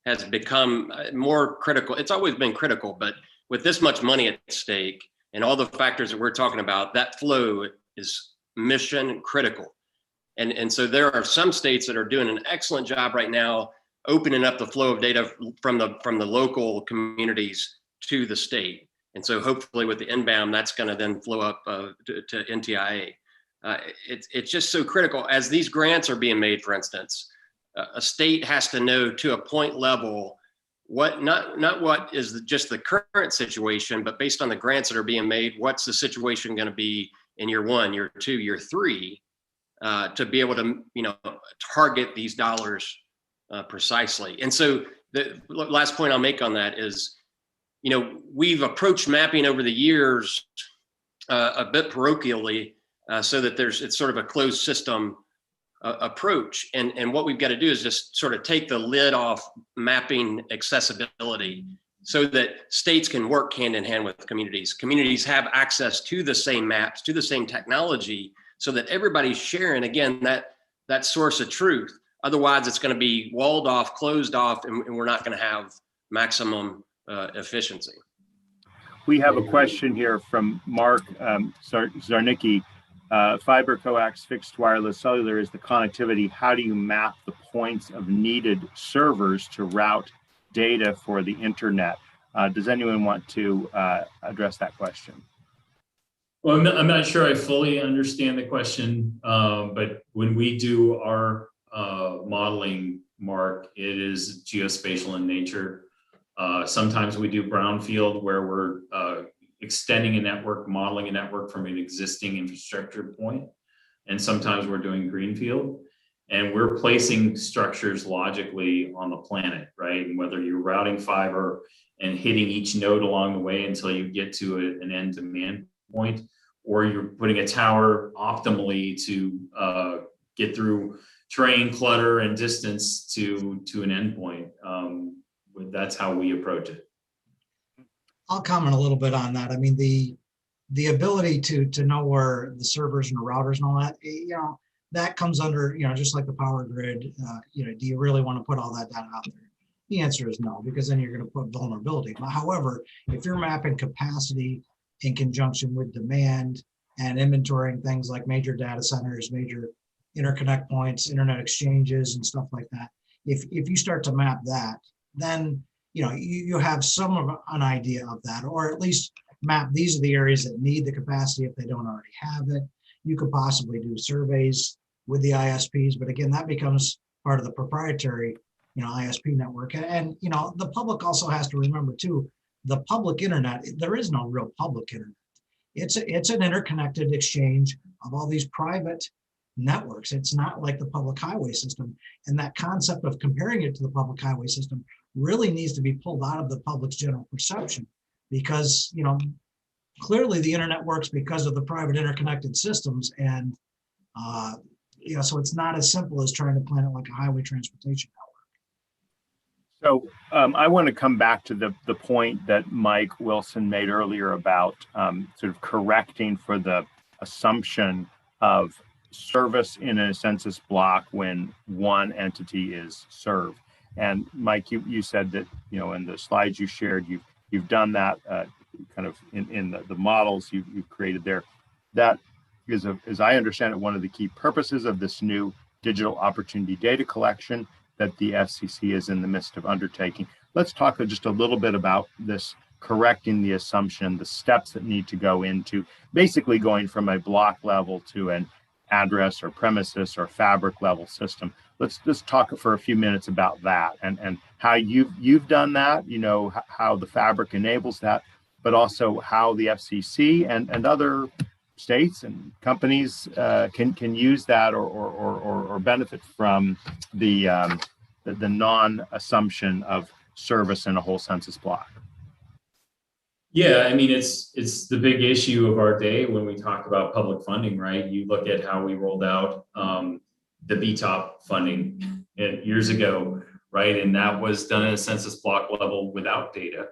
has become more critical. It's always been critical, but with this much money at stake and all the factors that we're talking about, that flow is mission critical. And so there are some states that are doing an excellent job right now opening up the flow of data from the local communities to the state. And so hopefully with the inbound, that's going to then flow up to NTIA. It's just so critical as these grants are being made. For instance, a state has to know to a point level what not what is just the current situation, but based on the grants that are being made, what's the situation going to be in year 1, year 2, year 3, to be able to target these dollars precisely. And so the last point I'll make on that is, we've approached mapping over the years a bit parochially, so that it's sort of a closed system approach. And what we've got to do is just sort of take the lid off mapping accessibility so that states can work hand in hand with communities. Communities have access to the same maps, to the same technology, so that everybody's sharing, again, that source of truth. Otherwise, it's going to be walled off, closed off, and we're not going to have maximum efficiency. We have a question here from Mark Zarnicki. Fiber coax fixed wireless cellular is the connectivity. How do you map the points of needed servers to route data for the internet? Does anyone want to address that question? Well, I'm not sure I fully understand the question, but when we do our modeling, Mark, it is geospatial in nature. Sometimes we do brownfield where we're extending a network, modeling a network from an existing infrastructure point. And sometimes we're doing greenfield, and we're placing structures logically on the planet, right? And whether you're routing fiber and hitting each node along the way until you get to an end demand point, or you're putting a tower optimally to get through terrain, clutter, and distance to an endpoint. That's how we approach it. I'll comment a little bit on that. I mean, the ability to know where the servers and the routers and all that, that comes under, just like the power grid. Do you really want to put all that data out there? The answer is no, because then you're going to put vulnerability. However, if you're mapping capacity in conjunction with demand and inventorying things like major data centers, major interconnect points, internet exchanges, and stuff like that, if you start to map that, then you have some of an idea of that, or at least map these are the areas that need the capacity if they don't already have it. You could possibly do surveys with the ISPs, but again, that becomes part of the proprietary ISP network. And the public also has to remember too, the public internet, there is no real public internet. It's an interconnected exchange of all these private networks. It's not like the public highway system. And that concept of comparing it to the public highway system really needs to be pulled out of the public's general perception, because clearly the internet works because of the private interconnected systems, and so it's not as simple as trying to plan it like a highway transportation network. So I want to come back to the point that Mike Wilson made earlier about sort of correcting for the assumption of service in a census block when one entity is served. And Mike, you said that in the slides you shared, you've done that kind of in the models you've created there. That is, as I understand it, one of the key purposes of this new digital opportunity data collection that the FCC is in the midst of undertaking. Let's talk just a little bit about this correcting the assumption, the steps that need to go into basically going from a block level to an address or premises or fabric level system. Let's just talk for a few minutes about that and how you've done that, how the fabric enables that. but also how the FCC and other states and companies can use that or benefit from the non-assumption of service in a whole census block. Yeah, I mean, it's the big issue of our day when we talk about public funding, right? You look at how we rolled out the BTOP funding years ago, right? And that was done at a census block level without data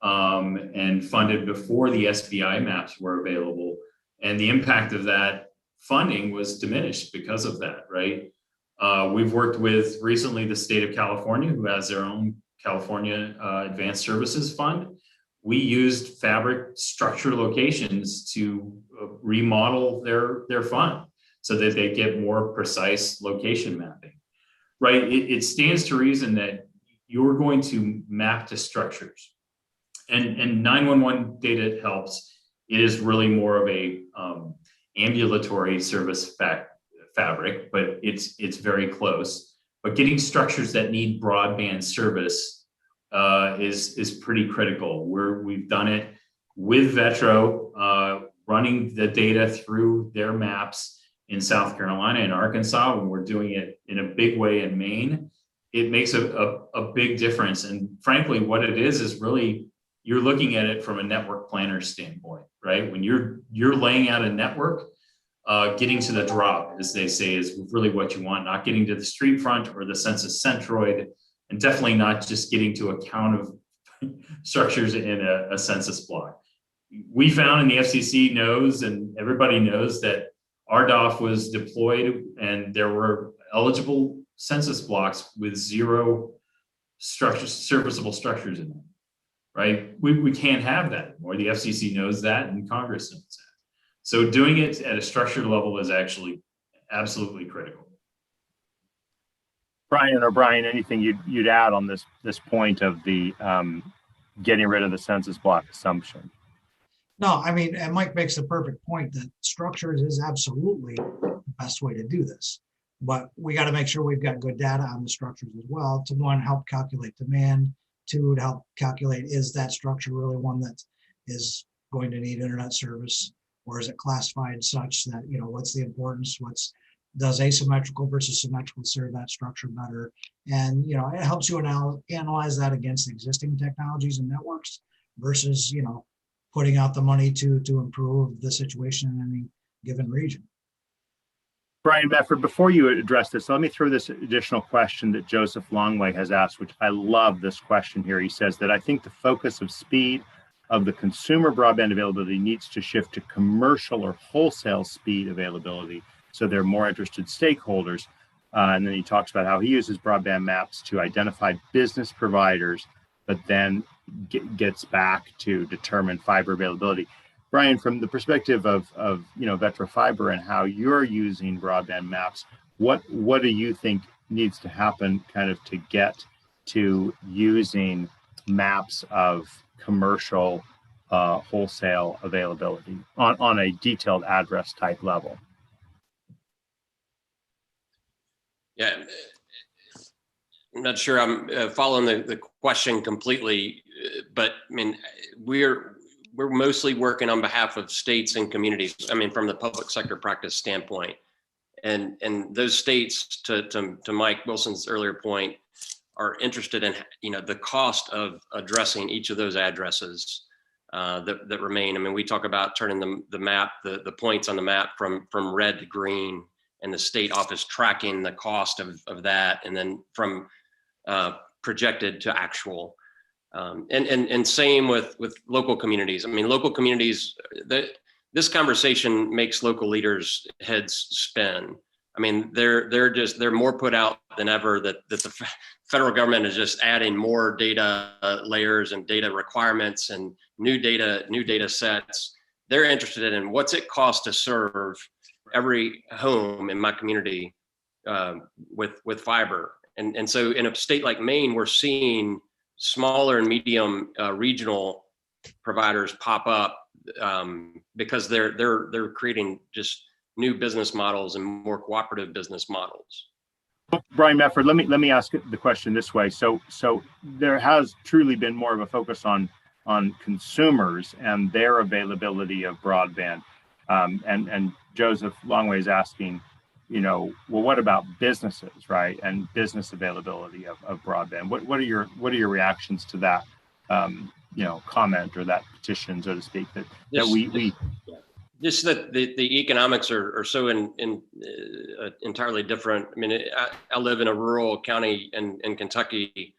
and funded before the SBI maps were available. And the impact of that funding was diminished because of that, right? We've worked with recently the state of California, who has their own California Advanced Services Fund. We used fabric structure locations to remodel their fund so that they get more precise location mapping, right? It stands to reason that you're going to map to structures, and 911 data helps. It is really more of a ambulatory service fabric, but it's very close. But getting structures that need broadband service is pretty critical. We've done it with Vetro, running the data through their maps in South Carolina and Arkansas, and we're doing it in a big way in Maine. It makes a big difference. And frankly, what it is really, you're looking at it from a network planner standpoint, right? When you're laying out a network, getting to the drop, as they say, is really what you want, not getting to the street front or the census centroid, and definitely not just getting to a count of structures in a census block. We found, and the FCC knows, and everybody knows, that RDOF was deployed and there were eligible census blocks with 0 structures, serviceable structures in them, right? We can't have that anymore. The FCC knows that and Congress knows that. So doing it at a structured level is actually absolutely critical. Brian, anything you'd add on this point of the getting rid of the census block assumption? No, I mean, and Mike makes the perfect point that structures is absolutely the best way to do this. But we got to make sure we've got good data on the structures as well to, one, help calculate demand, two, to help calculate, is that structure really one that is going to need internet service, or is it classified such that, what's the importance, does asymmetrical versus symmetrical serve that structure better? And, it helps you analyze that against existing technologies and networks versus, putting out the money to improve the situation in any given region. Brian Bedford, before you address this, let me throw this additional question that Joseph Longway has asked, which I love this question here. He says that I think the focus of speed of the consumer broadband availability needs to shift to commercial or wholesale speed availability, so they're more interested stakeholders. And then he talks about how he uses broadband maps to identify business providers, but then gets back to determine fiber availability. Brian, from the perspective of Vetro Fiber and how you're using broadband maps, what do you think needs to happen kind of to get to using maps of commercial wholesale availability on a detailed address type level? Yeah, I'm not sure I'm following the question completely, but I mean, we're mostly working on behalf of states and communities. I mean, from the public sector practice standpoint, and those states, to Mike Wilson's earlier point, are interested in the cost of addressing each of those addresses that remain. I mean, we talk about turning the map, the points on the map from red to green, and the state office tracking the cost of that, and then from projected to actual. And same with local communities. I mean, local communities, this conversation makes local leaders' heads spin. I mean, they're more put out than ever that the federal government is just adding more data layers and data requirements and new data sets. They're interested in what's it cost to serve every home in my community with fiber. And so in a state like Maine, we're seeing smaller and medium regional providers pop up because they're creating just new business models and more cooperative business models. Brian Mefford, let me ask the question this way. So there has truly been more of a focus on on consumers and their availability of broadband. And Joseph Longway is asking, well, what about businesses, right? And business availability of broadband. What are your reactions to that, comment or that petition, so to speak, that we just that the economics are so entirely different. I mean, I live in a rural county in Kentucky,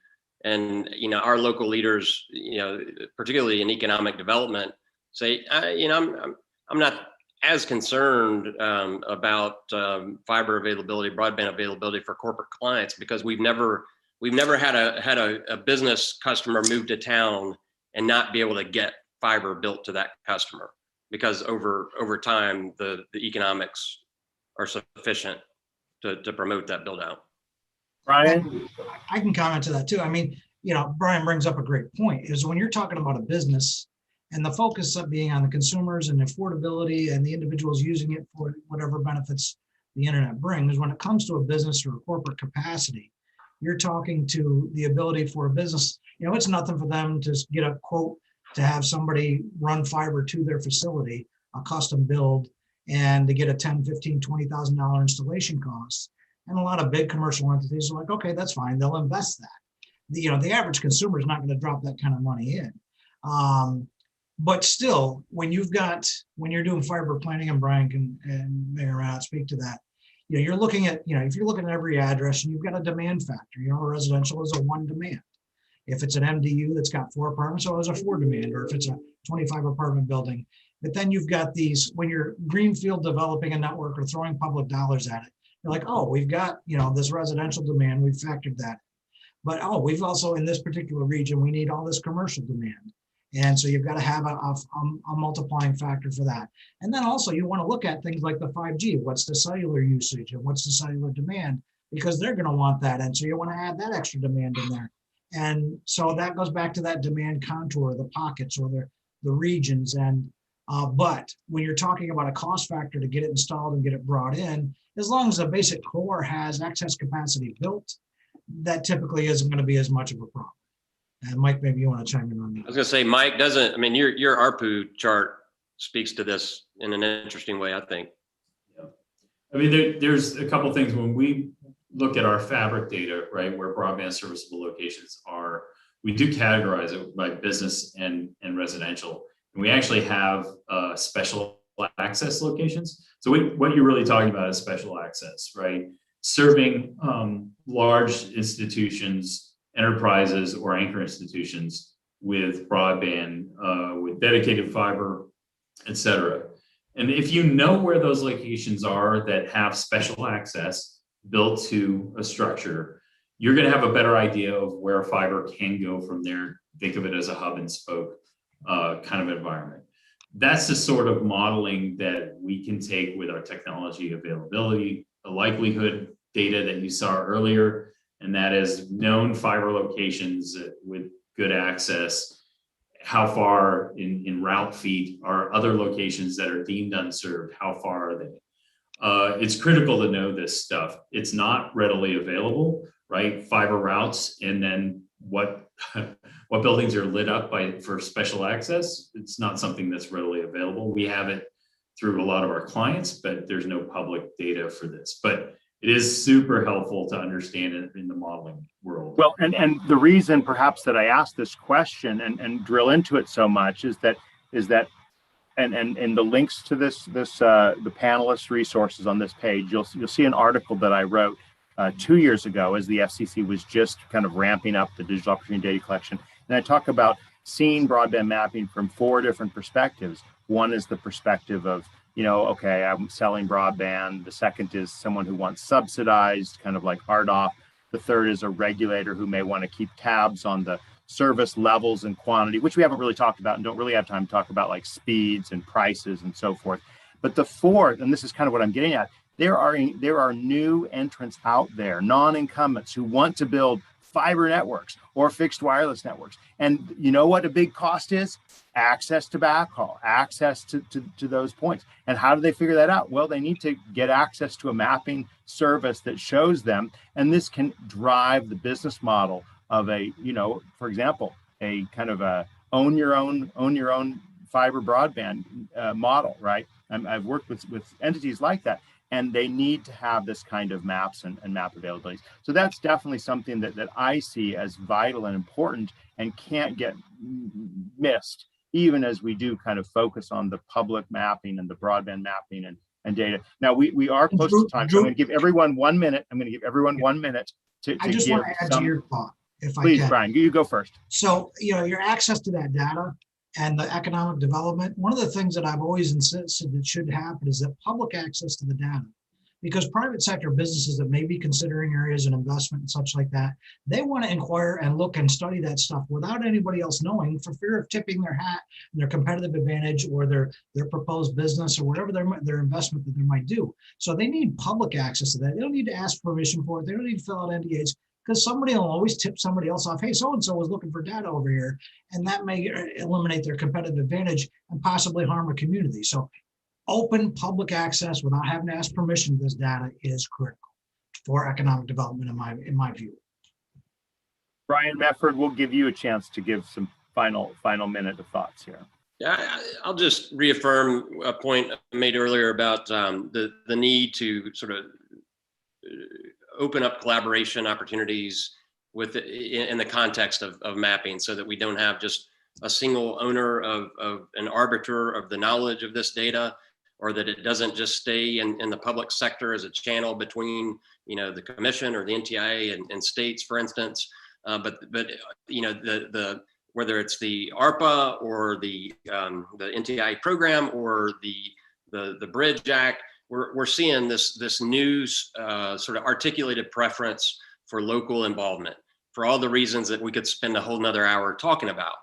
and our local leaders, particularly in economic development, say, I'm not as concerned about fiber availability, broadband availability for corporate clients, because we've never had a business customer move to town and not be able to get fiber built to that customer, because over time the economics are sufficient to promote that build out. Brian? I can comment to that too. I mean, Brian brings up a great point, is when you're talking about a business and the focus of being on the consumers and affordability and the individuals using it for whatever benefits the internet brings, when it comes to a business or a corporate capacity, you're talking to the ability for a business, it's nothing for them to get a quote to have somebody run fiber to their facility, a custom build, and to get a $10,000, $15,000, $20,000 installation cost. And a lot of big commercial entities are like, okay, that's fine, they'll invest that. The average consumer is not going to drop that kind of money in. But still, when you're doing fiber planning, and Brian and Mayor Rath speak to that, you're looking at, if you're looking at every address and you've got a demand factor, residential is a 1 demand. If it's an MDU that's got 4 apartments, so it's a 4 demand, or if it's a 25 apartment building. But then you've got these, when you're greenfield developing a network or throwing public dollars at it, you're like, oh, we've got, this residential demand, we've factored that. But, we've also, in this particular region, we need all this commercial demand. And so you've got to have a multiplying factor for that. And then also you want to look at things like the 5G, what's the cellular usage and what's the cellular demand, because they're going to want that. And so you want to add that extra demand in there. And so that goes back to that demand contour, the pockets or the regions. And but when you're talking about a cost factor to get it installed and get it brought in, as long as the basic core has excess capacity built, that typically isn't going to be as much of a problem. And Mike, maybe you want to chime in on that. I was going to say, Mike, your ARPU chart speaks to this in an interesting way, I think. Yeah. I mean, there's a couple things when we look at our fabric data, right, where broadband serviceable locations are, we do categorize it by business and residential. And we actually have special access locations. So what you're really talking about is special access, right? Serving large institutions, enterprises, or anchor institutions with broadband, with dedicated fiber, et cetera. And if you know where those locations are that have special access built to a structure, you're going to have a better idea of where fiber can go from there. Think of it as a hub and spoke kind of environment. That's the sort of modeling that we can take with our technology availability, the likelihood data that you saw earlier, and that is known fiber locations with good access. How far in route feet are other locations that are deemed unserved? How far are they? It's critical to know this stuff. It's not readily available, right? Fiber routes, and then what buildings are lit up for special access. It's not something that's readily available. We have it through a lot of our clients, but there's no public data for this. But it is super helpful to understand it in the modeling world. Well, and the reason perhaps that I asked this question and drill into it so much is that and the links to the panelists' resources on this page, you'll see an article that I wrote 2 years ago as the FCC was just kind of ramping up the digital opportunity data collection. And I talk about seeing broadband mapping from 4 different perspectives. One is the perspective of, okay, I'm selling broadband. The second is someone who wants subsidized, kind of like RDOF. The third is a regulator who may want to keep tabs on the service levels and quantity, which we haven't really talked about and don't really have time to talk about, like speeds and prices and so forth. But the fourth, and this is kind of what I'm getting at, there are new entrants out there, non-incumbents who want to build fiber networks or fixed wireless networks. And you know what a big cost is? Access to backhaul, access to those points. And how do they figure that out? Well, they need to get access to a mapping service that shows them. And this can drive the business model of for example, a kind of a own your own fiber broadband model, right? I've worked with entities like that, and they need to have this kind of maps and map availabilities. So that's definitely something that I see as vital and important and can't get missed, even as we do kind of focus on the public mapping and the broadband mapping and data. Now we are close to time, so I'm going to give everyone 1 minute. I'm going to give everyone 1 minute to I just give want to add to your thought, if I Please, can. Brian, you go first. So, your access to that data and the economic development, one of the things that I've always insisted that should happen is that public access to the data. Because private sector businesses that may be considering areas of investment and such like that, they want to inquire and look and study that stuff without anybody else knowing, for fear of tipping their hat, their competitive advantage, or their proposed business, or whatever their investment that they might do. So they need public access to that. They don't need to ask permission for it. They don't need to fill out NDAs, because somebody will always tip somebody else off. Hey, so-and-so was looking for data over here, and that may eliminate their competitive advantage and possibly harm a community. So open public access without having to ask permission to this data is critical for economic development in my view. Brian Mefford, we'll give you a chance to give some final minute of thoughts here. Yeah, I'll just reaffirm a point I made earlier about the need to sort of open up collaboration opportunities in the context of mapping, so that we don't have just a single owner of an arbiter of the knowledge of this data, or that it doesn't just stay in the public sector as a channel between, the commission or the NTIA and states, for instance. But whether it's the ARPA or the NTIA program or the Bridge Act, we're seeing this new sort of articulated preference for local involvement for all the reasons that we could spend a whole nother hour talking about.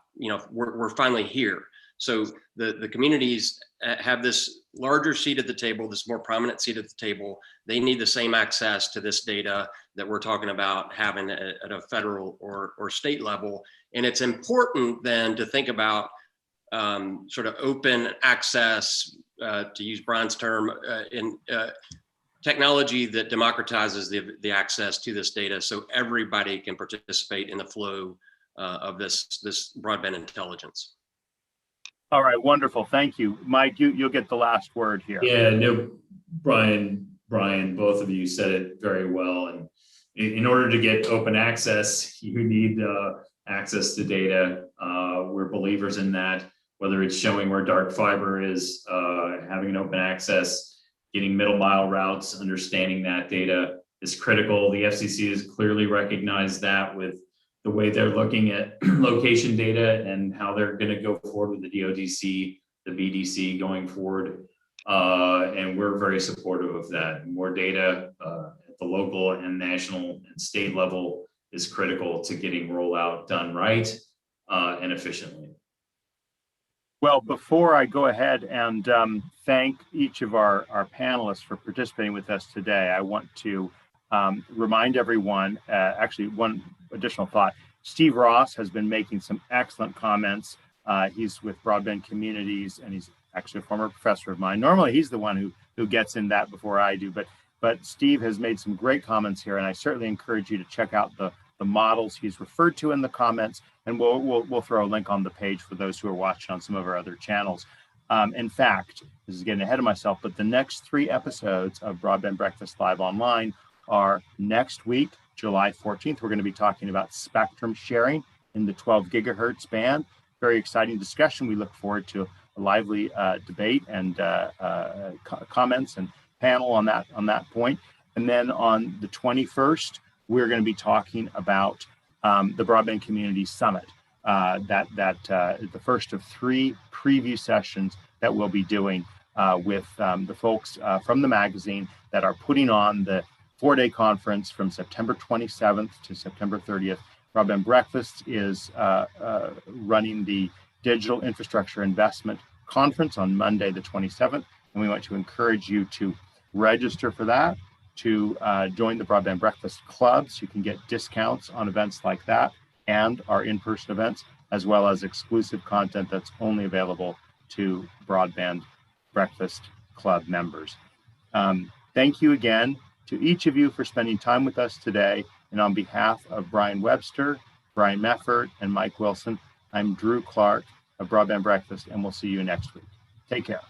We're finally here. So the communities have this larger seat at the table, this more prominent seat at the table. They need the same access to this data that we're talking about having at a federal or state level. And it's important then to think about sort of open access, to use Brian's term, in technology that democratizes the access to this data, so everybody can participate in the flow of this broadband intelligence. All right, wonderful. Thank you. Mike, you'll get the last word here. Yeah, no, Brian, both of you said it very well. And in order to get open access, you need access to data. We're believers in that, whether it's showing where dark fiber is, having an open access, getting middle mile routes, understanding that data is critical. The FCC has clearly recognized that with the way they're looking at location data and how they're going to go forward with the DOTC, the BDC going forward. And we're very supportive of that. More data at the local and national and state level is critical to getting rollout done right and efficiently. Well, before I go ahead and thank each of our panelists for participating with us today, I want to remind everyone, actually one additional thought. Steve Ross has been making some excellent comments. He's with Broadband Communities, and he's actually a former professor of mine. Normally, he's the one who gets in that before I do, but Steve has made some great comments here, and I certainly encourage you to check out the models he's referred to in the comments, and we'll throw a link on the page for those who are watching on some of our other channels. In fact, this is getting ahead of myself, but the next 3 episodes of Broadband Breakfast Live Online are next week, July 14th. We're going to be talking about spectrum sharing in the 12 gigahertz band. Very exciting discussion. We look forward to a lively debate and comments and panel on that point. And then on the 21st, we're going to be talking about the Broadband Community Summit. The first of 3 preview sessions that we'll be doing with the folks from the magazine that are putting on the 4-day conference from September 27th to September 30th. Broadband Breakfast is running the Digital Infrastructure Investment Conference on Monday, the 27th, and we want to encourage you to register for that, to join the Broadband Breakfast Club so you can get discounts on events like that and our in-person events, as well as exclusive content that's only available to Broadband Breakfast Club members. Thank you again to each of you for spending time with us today. And on behalf of Brian Webster, Brian Mefford, and Mike Wilson, I'm Drew Clark of Broadband Breakfast, and we'll see you next week. Take care.